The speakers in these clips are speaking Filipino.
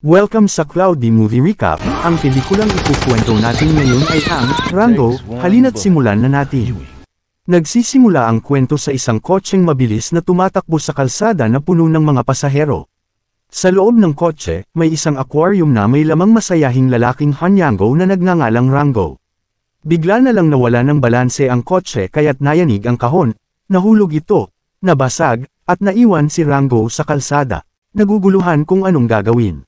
Welcome sa Cloudy Movie Recap. Ang pelikulang ikukwento natin ngayon ay ang Rango. Halina't simulan na natin. Nagsisimula ang kwento sa isang kotseng mabilis na tumatakbo sa kalsada na puno ng mga pasahero. Sa loob ng kotse, may isang aquarium na may lamang masayahing lalaking Hanyango na nagngangalang Rango. Bigla na lang nawala ng balanse ang kotse kaya't nayanig ang kahon, nahulog ito, nabasag, at naiwan si Rango sa kalsada. Naguguluhan kung anong gagawin.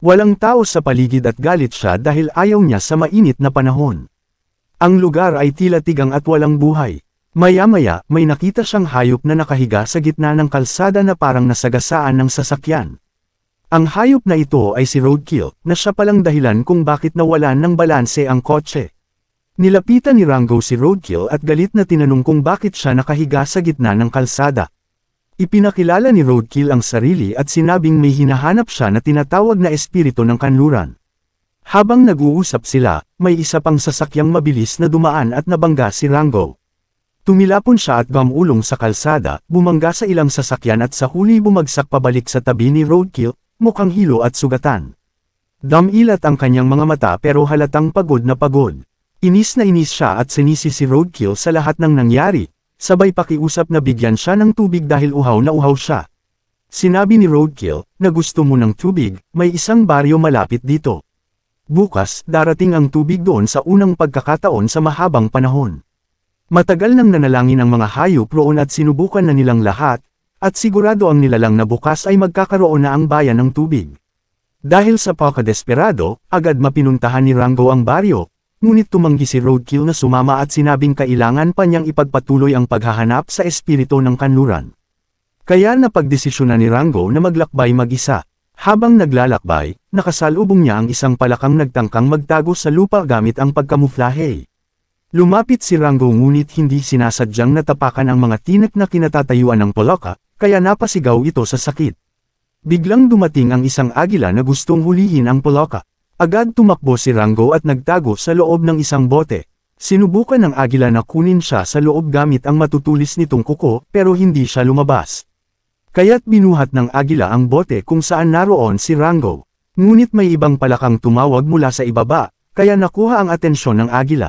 Walang tao sa paligid at galit siya dahil ayaw niya sa mainit na panahon. Ang lugar ay tila tigang at walang buhay. Maya-maya, may nakita siyang hayop na nakahiga sa gitna ng kalsada na parang nasagasaan ng sasakyan. Ang hayop na ito ay si Roadkill, na siya palang dahilan kung bakit nawalan ng balanse ang kotse. Nilapitan ni Rango si Roadkill at galit na tinanong kung bakit siya nakahiga sa gitna ng kalsada. Ipinakilala ni Roadkill ang sarili at sinabing may hinahanap siya na tinatawag na espiritu ng kanluran. Habang nag-uusap sila, may isa pang sasakyang mabilis na dumaan at nabangga si Rango. Tumilapon siya at gumulong sa kalsada, bumangga sa ilang sasakyan at sa huli bumagsak pabalik sa tabi ni Roadkill, mukhang hilo at sugatan. Damilat ang kanyang mga mata pero halatang pagod na pagod. Inis na inis siya at sinisi si Roadkill sa lahat ng nangyari. Sabay pakiusap na bigyan siya ng tubig dahil uhaw na uhaw siya. Sinabi ni Roadkill, na gusto mo ng tubig, may isang baryo malapit dito. Bukas, darating ang tubig doon sa unang pagkakataon sa mahabang panahon. Matagal nang nanalangin ang mga hayop roon at sinubukan na nilang lahat, at sigurado ang nilalang na bukas ay magkakaroon na ang bayan ng tubig. Dahil sa pagkadesperado, agad mapinuntahan ni Rango ang baryo. Ngunit tumanggi si Roadkill na sumama at sinabing kailangan pa niyang ipagpatuloy ang paghahanap sa espiritu ng kanluran. Kaya napagdesisyonan ni Rango na maglakbay mag-isa. Habang naglalakbay, nakasalubong niya ang isang palakang nagtangkang magtago sa lupa gamit ang pagkamuflahe. Lumapit si Rango ngunit hindi sinasadyang natapakan ang mga tinik na kinatatayuan ng palaka, kaya napasigaw ito sa sakit. Biglang dumating ang isang agila na gustong hulihin ang palaka. Agad tumakbo si Rango at nagtago sa loob ng isang bote. Sinubukan ng agila na kunin siya sa loob gamit ang matutulis nitong kuko pero hindi siya lumabas. Kaya't binuhat ng agila ang bote kung saan naroon si Rango. Ngunit may ibang palakang tumawag mula sa ibaba, kaya nakuha ang atensyon ng agila.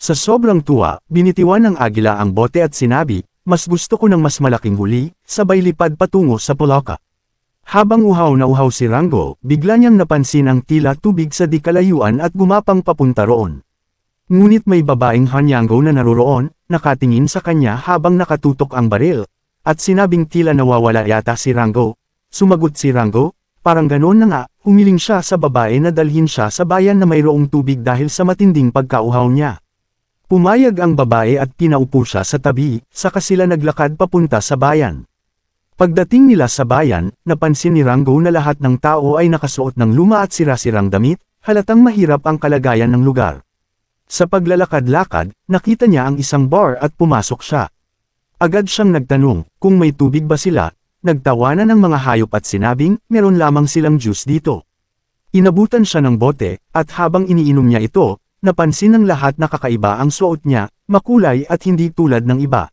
Sa sobrang tuwa, binitiwan ng agila ang bote at sinabi, mas gusto ko ng mas malaking huli, sabay lipad patungo sa palaka. Habang uhaw na uhaw si Rango, bigla niyang napansin ang tila tubig sa di kalayuan at gumapang papunta roon. Ngunit may babaeng Hanyango na naroroon, nakatingin sa kanya habang nakatutok ang baril, at sinabing tila nawawala yata si Rango. Sumagot si Rango, parang ganon na nga, humiling siya sa babae na dalhin siya sa bayan na mayroong tubig dahil sa matinding pagkauhaw niya. Pumayag ang babae at pinaupo siya sa tabi, saka sila naglakad papunta sa bayan. Pagdating nila sa bayan, napansin ni Rango na lahat ng tao ay nakasuot ng luma at sira-sirang damit, halatang mahirap ang kalagayan ng lugar. Sa paglalakad-lakad, nakita niya ang isang bar at pumasok siya. Agad siyang nagtanong, kung may tubig ba sila, nagtawanan ng mga hayop at sinabing, meron lamang silang juice dito. Inabutan siya ng bote, at habang iniinom niya ito, napansin ng lahat na kakaiba ang suot niya, makulay at hindi tulad ng iba.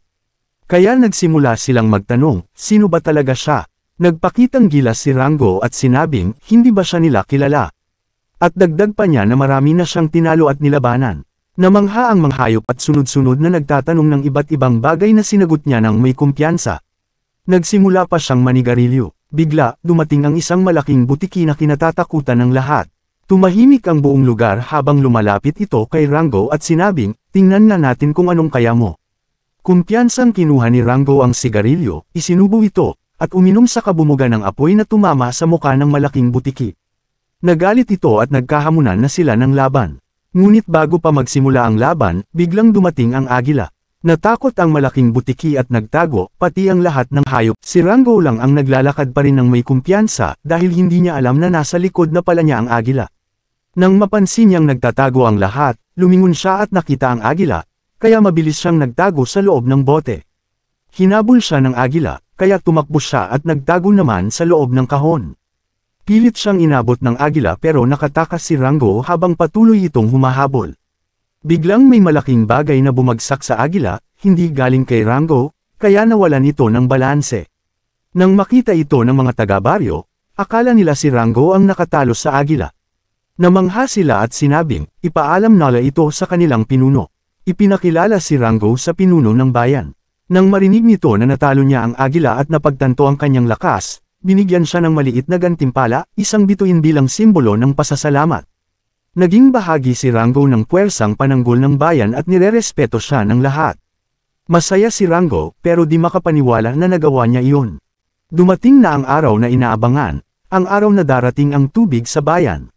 Kaya nagsimula silang magtanong, sino ba talaga siya? Nagpakitang gilas si Rango at sinabing, hindi ba siya nila kilala? At dagdag pa niya na marami na siyang tinalo at nilabanan. Namangha ang mga hayop at sunod-sunod na nagtatanong ng iba't ibang bagay na sinagot niya ng may kumpiyansa. Nagsimula pa siyang manigarilyo. Bigla, dumating ang isang malaking butiki na kinatatakutan ng lahat. Tumahimik ang buong lugar habang lumalapit ito kay Rango at sinabing, tingnan na natin kung anong kaya mo. Kumpiyansang kinuha ni Rango ang sigarilyo, isinubo ito, at uminom sa kabumugan ng apoy na tumama sa muka ng malaking butiki. Nagalit ito at nagkahamunan na sila ng laban. Ngunit bago pa magsimula ang laban, biglang dumating ang agila. Natakot ang malaking butiki at nagtago, pati ang lahat ng hayop. Si Rango lang ang naglalakad pa rin ng may kumpiyansa dahil hindi niya alam na nasa likod na pala niya ang agila. Nang mapansin niyang nagtatago ang lahat, lumingon siya at nakita ang agila. Kaya mabilis siyang nagtago sa loob ng bote. Hinabol siya ng agila, kaya tumakbo siya at nagtago naman sa loob ng kahon. Pilit siyang inabot ng agila pero nakatakas si Rango habang patuloy itong humahabol. Biglang may malaking bagay na bumagsak sa agila, hindi galing kay Rango, kaya nawalan ito ng balanse. Nang makita ito ng mga taga-baryo, Akala nila si Rango ang nakatalo sa agila. Namangha sila at sinabing, ipaalam nila ito sa kanilang pinuno. Ipinakilala si Rango sa pinuno ng bayan. Nang marinig nito na natalo niya ang agila at napagtanto ang kanyang lakas, binigyan siya ng maliit na gantimpala, isang bituin bilang simbolo ng pasasalamat. Naging bahagi si Rango ng puwersang pananggol ng bayan at nirerespeto siya ng lahat. Masaya si Rango, pero di makapaniwala na nagawa niya iyon. Dumating na ang araw na inaabangan, ang araw na darating ang tubig sa bayan.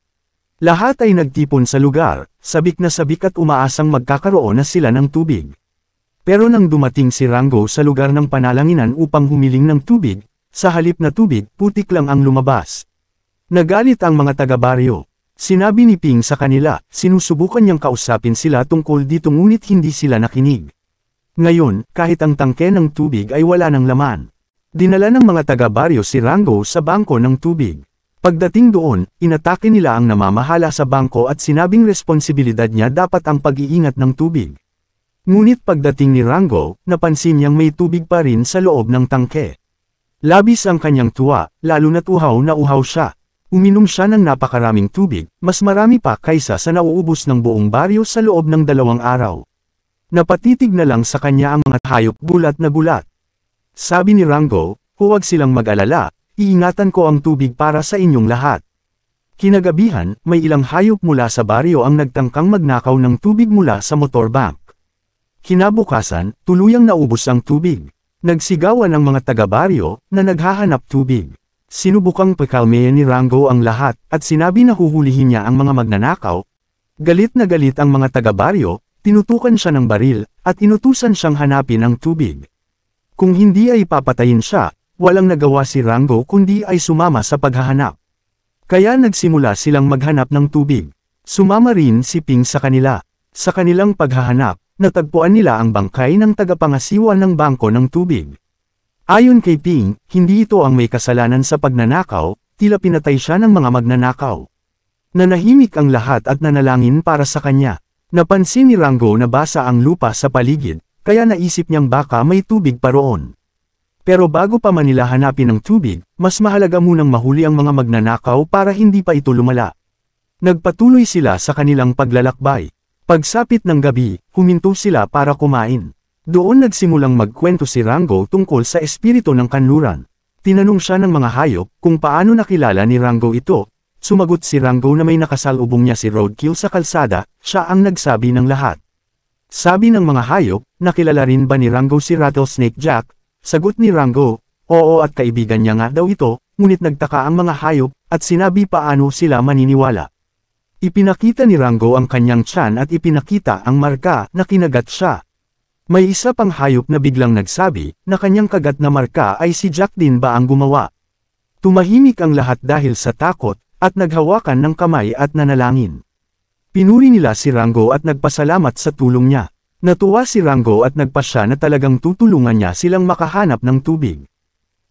Lahat ay nagtipon sa lugar, sabik na sabik at umaasang magkakaroon na sila ng tubig. Pero nang dumating si Rango sa lugar ng panalanginan upang humiling ng tubig, sa halip na tubig, putik lang ang lumabas. Nagalit ang mga taga-baryo. Sinabi ni Ping sa kanila, sinusubukan niyang kausapin sila tungkol dito ngunit hindi sila nakinig. Ngayon, kahit ang tangke ng tubig ay wala ng laman. Dinala ng mga taga-baryo si Rango sa bangko ng tubig. Pagdating doon, inatake nila ang namamahala sa bangko at sinabing responsibilidad niya dapat ang pag-iingat ng tubig. Ngunit pagdating ni Rango, napansin niyang may tubig pa rin sa loob ng tangke. Labis ang kanyang tuwa, lalo na't uhaw na uhaw siya. Uminom siya ng napakaraming tubig, mas marami pa kaysa sa nauubos ng buong baryo sa loob ng 2 araw. Napatitig na lang sa kanya ang mga hayop gulat na gulat. Sabi ni Rango, huwag silang mag-alala, iingatan ko ang tubig para sa inyong lahat. Kinagabihan, may ilang hayop mula sa baryo ang nagtangkang magnakaw ng tubig mula sa motor bank. Kinabukasan, tuluyang naubos ang tubig. Nagsigawan ang mga taga-baryo na naghahanap tubig. Sinubukang pakalmeyan ni Rango ang lahat at sinabi na huhulihin niya ang mga magnanakaw. Galit na galit ang mga taga-baryo, tinutukan siya ng baril, at inutusan siyang hanapin ang tubig. Kung hindi ay papatayin siya, walang nagawa si Rango kundi ay sumama sa paghahanap. Kaya nagsimula silang maghanap ng tubig. Sumama rin si Ping sa kanila. Sa kanilang paghahanap, natagpuan nila ang bangkay ng tagapangasiwa ng bangko ng tubig. Ayon kay Ping, hindi ito ang may kasalanan sa pagnanakaw, tila pinatay siya ng mga magnanakaw. Nanahimik ang lahat at nanalangin para sa kanya. Napansin ni Rango na basa ang lupa sa paligid, kaya naisip niyang baka may tubig pa roon. Pero bago pa man nila hanapin ang tubig, mas mahalaga munang mahuli ang mga magnanakaw para hindi pa ito lumala. Nagpatuloy sila sa kanilang paglalakbay. Pagsapit ng gabi, huminto sila para kumain. Doon nagsimulang magkwento si Rango tungkol sa espiritu ng kanluran. Tinanong siya ng mga hayop kung paano nakilala ni Rango ito. Sumagot si Rango na may nakasalubong niya si Roadkill sa kalsada, siya ang nagsabi ng lahat. Sabi ng mga hayop, nakilala rin ba ni Rango si Rattlesnake Jack? Sagot ni Rango, oo at kaibigan niya nga daw ito, ngunit nagtaka ang mga hayop, at sinabi paano sila maniniwala. Ipinakita ni Rango ang kanyang tiyan at ipinakita ang marka na kinagat siya. May isa pang hayop na biglang nagsabi na kanyang kagat na marka ay si Jack din ba ang gumawa. Tumahimik ang lahat dahil sa takot, at naghawakan ng kamay at nanalangin. Pinuri nila si Rango at nagpasalamat sa tulong niya. Natuwa si Rango at nagpasya na talagang tutulungan niya silang makahanap ng tubig.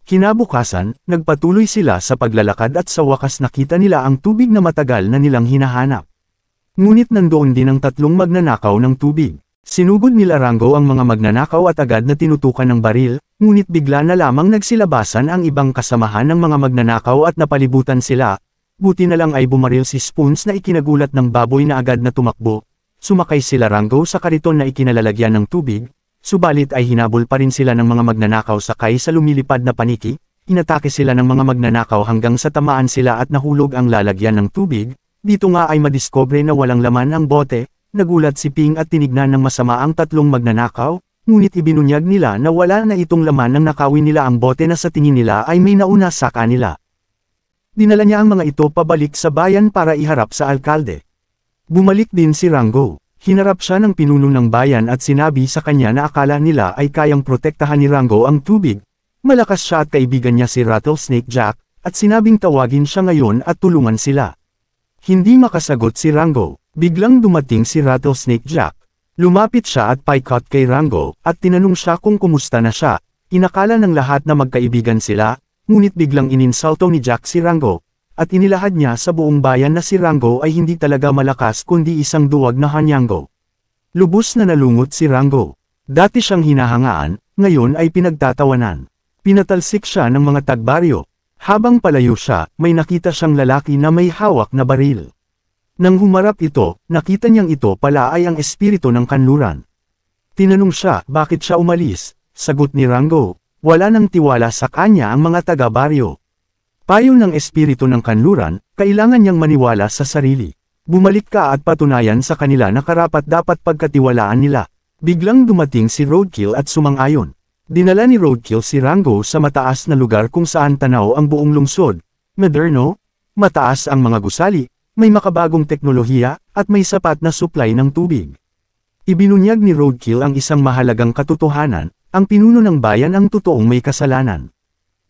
Kinabukasan, nagpatuloy sila sa paglalakad at sa wakas nakita nila ang tubig na matagal na nilang hinahanap. Ngunit nandoon din ang 3 magnanakaw ng tubig. Sinugod nila Rango ang mga magnanakaw at agad na tinutukan ng baril, ngunit bigla na lamang nagsilabasan ang ibang kasamahan ng mga magnanakaw at napalibutan sila. Buti na lang ay bumaril si Spoons na ikinagulat ng baboy na agad na tumakbo. Sumakay sila Rango sa kariton na ikinalalagyan ng tubig, subalit ay hinabol pa rin sila ng mga magnanakaw sakay sa lumilipad na paniki. Inatake sila ng mga magnanakaw hanggang sa tamaan sila at nahulog ang lalagyan ng tubig. Dito nga ay madiskobre na walang laman ang bote. Nagulat si Ping at tinignan ng masama ang 3 magnanakaw, ngunit ibinunyag nila na wala na itong laman nang nakawin nila ang bote na sa tingin nila ay may nauna sa kanila. Dinala niya ang mga ito pabalik sa bayan para iharap sa alkalde. Bumalik din si Rango. Hinarap siya ng pinuno ng bayan at sinabi sa kanya na akala nila ay kayang protektahan ni Rango ang tubig. Malakas siya at kaibigan niya si Rattlesnake Jack, at sinabing tawagin siya ngayon at tulungan sila. Hindi makasagot si Rango. Biglang dumating si Rattlesnake Jack. Lumapit siya at paikot kay Rango, at tinanong siya kung kumusta na siya. Inakala ng lahat na magkaibigan sila, ngunit biglang ininsulto ni Jack si Rango, at inilahad niya sa buong bayan na si Rango ay hindi talaga malakas kundi isang duwag na hanyango. Lubos na nalungot si Rango. Dati siyang hinahangaan, ngayon ay pinagtatawanan. Pinatalsik siya ng mga tagbaryo. Habang palayo siya, may nakita siyang lalaki na may hawak na baril. Nang humarap ito, nakita niyang ito pala ay ang espiritu ng kanluran. Tinanong siya, bakit siya umalis? Sagot ni Rango, wala nang tiwala sa kanya ang mga taga-baryo. Payo ng espiritu ng kanluran, kailangan niyang maniwala sa sarili. Bumalik ka at patunayan sa kanila na karapat-dapat pagkatiwalaan nila. Biglang dumating si Roadkill at sumang-ayon. Dinala ni Roadkill si Rango sa mataas na lugar kung saan tanaw ang buong lungsod. Moderno, mataas ang mga gusali, may makabagong teknolohiya, at may sapat na supply ng tubig. Ibinunyag ni Roadkill ang isang mahalagang katotohanan, ang pinuno ng bayan ang totoong may kasalanan.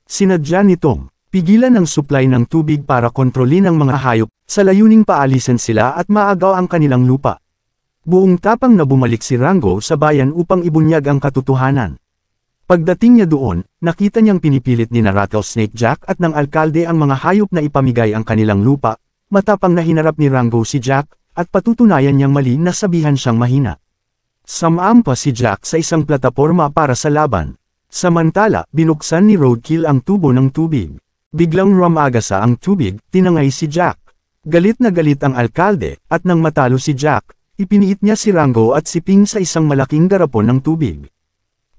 Sinadya nitong pigilan ang supply ng tubig para kontrolin ang mga hayop, sa layuning paalisin sila at maagaw ang kanilang lupa. Buong tapang na bumalik si Rango sa bayan upang ibunyag ang katotohanan. Pagdating niya doon, nakita niyang pinipilit ni na Rattlesnake Jack at ng alkalde ang mga hayop na ipamigay ang kanilang lupa, matapang na hinarap ni Rango si Jack, at patutunayan niyang mali na sabihan siyang mahina. Sumampa si Jack sa isang plataporma para sa laban. Samantala, binuksan ni Roadkill ang tubo ng tubig. Biglang rumagasa ang tubig, tinangay si Jack. Galit na galit ang alkalde, at nang matalo si Jack, ipiniit niya si Rango at si Ping sa isang malaking garapon ng tubig.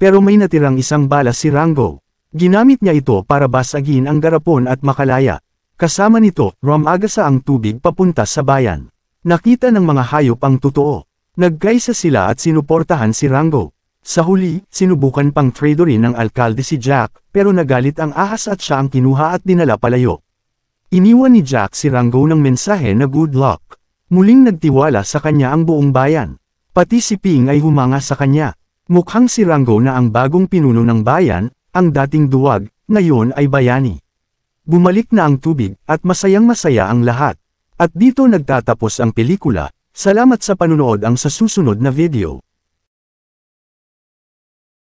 Pero may natirang isang bala si Rango. Ginamit niya ito para basagin ang garapon at makalaya. Kasama nito, rumagasa ang tubig papunta sa bayan. Nakita ng mga hayop ang totoo. Nagkaisa sila at sinuportahan si Rango. Sa huli, sinubukan pang tradorin ng alkalde si Jack, pero nagalit ang ahas at siya ang kinuha at dinala palayo. Iniwan ni Jack si Rango ng mensahe na good luck. Muling nagtiwala sa kanya ang buong bayan. Pati si Ping ay humanga sa kanya. Mukhang si Rango na ang bagong pinuno ng bayan, ang dating duwag, ngayon ay bayani. Bumalik na ang tubig, at masayang-masaya ang lahat. At dito nagtatapos ang pelikula. Salamat sa panunood ang sa susunod na video.